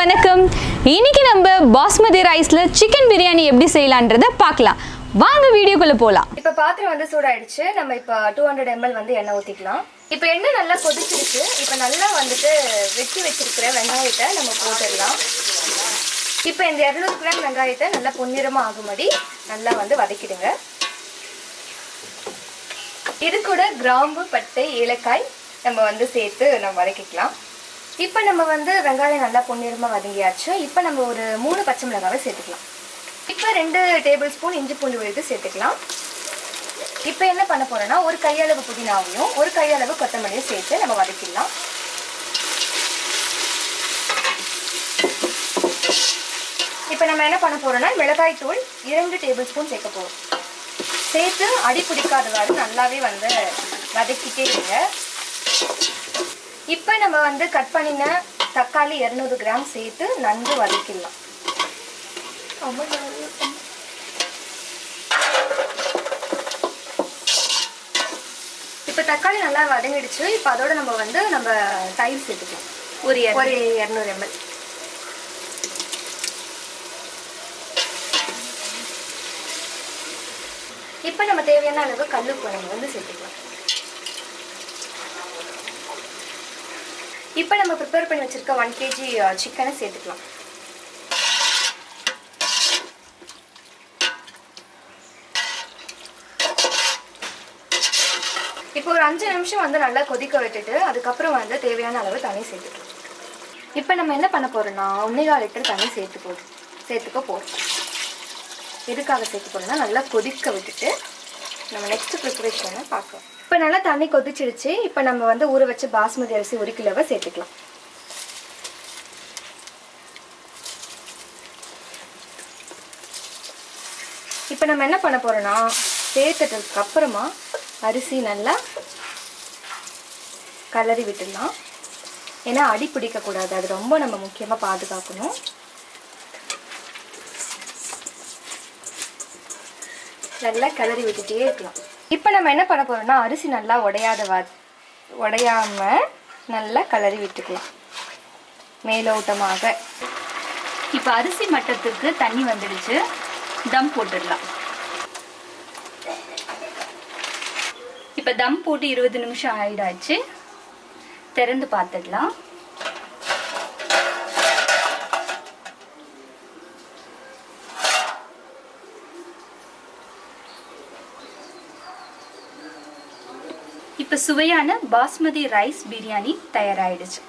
வணக்கம். இன்னைக்கு நம்ம பாஸ்மதி ரைஸ்ல சிக்கன் பிரியாணி எப்படி செய்யலாம்ன்றத பார்க்கலாம். வாங்க வீடியோக்குள்ள போலாம். இப்போ பாத்திரம் வந்து சூடாயிடுச்சு. நம்ம இப்போ 200 ml வந்து எண்ணெய் ஊத்திக்கலாம். இப்போ எண்ணெய் நல்லா கொதிச்சிருச்சு. இப்போ நல்லா வந்துட்டு வெட்டி வச்சிருக்கிற வெங்காயத்தை நம்ம போட்டுடலாம். இப்போ இந்த 200 கிராம் வெங்காயத்தை நல்லா பொன்னிறமா ஆகும்படி நல்லா வந்து வதக்கிடுங்க. இது கூட கிராம்பு, பட்டை, ஏலக்காய் நம்ம வந்து சேர்த்து நம்ம வதக்கிக்கலாம். இப்போ நம்ம வந்து வெங்காயம் நல்லா பொன்னிறமாக வதங்கியாச்சு. இப்போ நம்ம ஒரு 3 பச்சை மிளகாவை சேர்த்துக்கலாம். இப்போ 2 டேபிள் ஸ்பூன் இஞ்சி பூண்டு விழுது சேர்த்துக்கலாம். இப்போ என்ன பண்ண போறோம்னா ஒரு கையளவு புதினாவையும் ஒரு கையளவு கொத்தமல்லியும் சேர்த்து நம்ம வதக்கிடலாம். இப்போ நம்ம என்ன பண்ண போறோம்னா மிளகாய் தூள் 2 டேபிள் ஸ்பூன் சேர்க்க போறோம். சேர்த்து அடி பிடிக்காதவாறு நல்லாவே வந்து வதக்கிட்டே இருங்க. இப்போ நம்ம வந்து கட் பண்ணின தக்காளி 200 கிராம் சேர்த்து நன்கு வதக்கிடலாம். இப்போ தக்காளி நல்லா வதங்கிடுச்சு. இப்போ அதோட நம்ம வந்து தயிர் சேர்த்துக்கலாம். ஒரு 200 ml. இப்போ நம்ம தேவையான அளவு கல்லுப்பு நம்ம வந்து சேர்த்துக்கலாம். இப்போ நம்ம ப்ரிப்பேர் பண்ணி வச்சிருக்க 1 kg சிக்கனை சேர்த்துக்கலாம். இப்போ ஒரு 5 நிமிஷம் வந்து நல்லா கொதிக்க விட்டுட்டு அதுக்கப்புறம் வந்து தேவையான அளவு தண்ணி சேர்த்துக்கலாம். இப்போ நம்ம என்ன பண்ண போறோம்னா 1.25 லிட்டர் தண்ணி சேர்த்துக்க போறோம். எதுக்காக சேர்த்து போறோம்னா நல்லா கொதிக்க விட்டுட்டு நம்ம நெக்ஸ்ட் ப்ரிப்பரேஷனை பார்க்கலாம். இப்போ நல்லா தண்ணி கொதிச்சிடுச்சு. இப்போ நம்ம வந்து ஊற வச்சு பாஸ்மதி அரிசி 1 கிலோவை சேர்த்துக்கலாம். இப்போ நம்ம என்ன பண்ண போறோம்னா சேர்த்துட்டதுக்கு அப்புறமா அரிசி நல்லா கலரி விட்டுடலாம். ஏன்னா அடி பிடிக்கக்கூடாது, அது ரொம்ப நம்ம முக்கியமாக பாதுகாக்கணும். நல்லா கிளறி விட்டுட்டே இருக்கலாம். இப்போ நம்ம என்ன பண்ண போறோம்னா அரிசி நல்லா உடையாம நல்லா கிளறி விட்டுக்கலாம் மேலோட்டமாக. இப்போ அரிசி மட்டத்துக்கு தண்ணி வந்துடுச்சு. தம் போட்டுடலாம். இப்போ தம் போட்டு 20 நிமிஷம் ஆயிடாச்சு. திறந்து பார்த்துடலாம். இப்போ சுவையான பாஸ்மதி ரைஸ் பிரியாணி தயாராகிடுச்சு.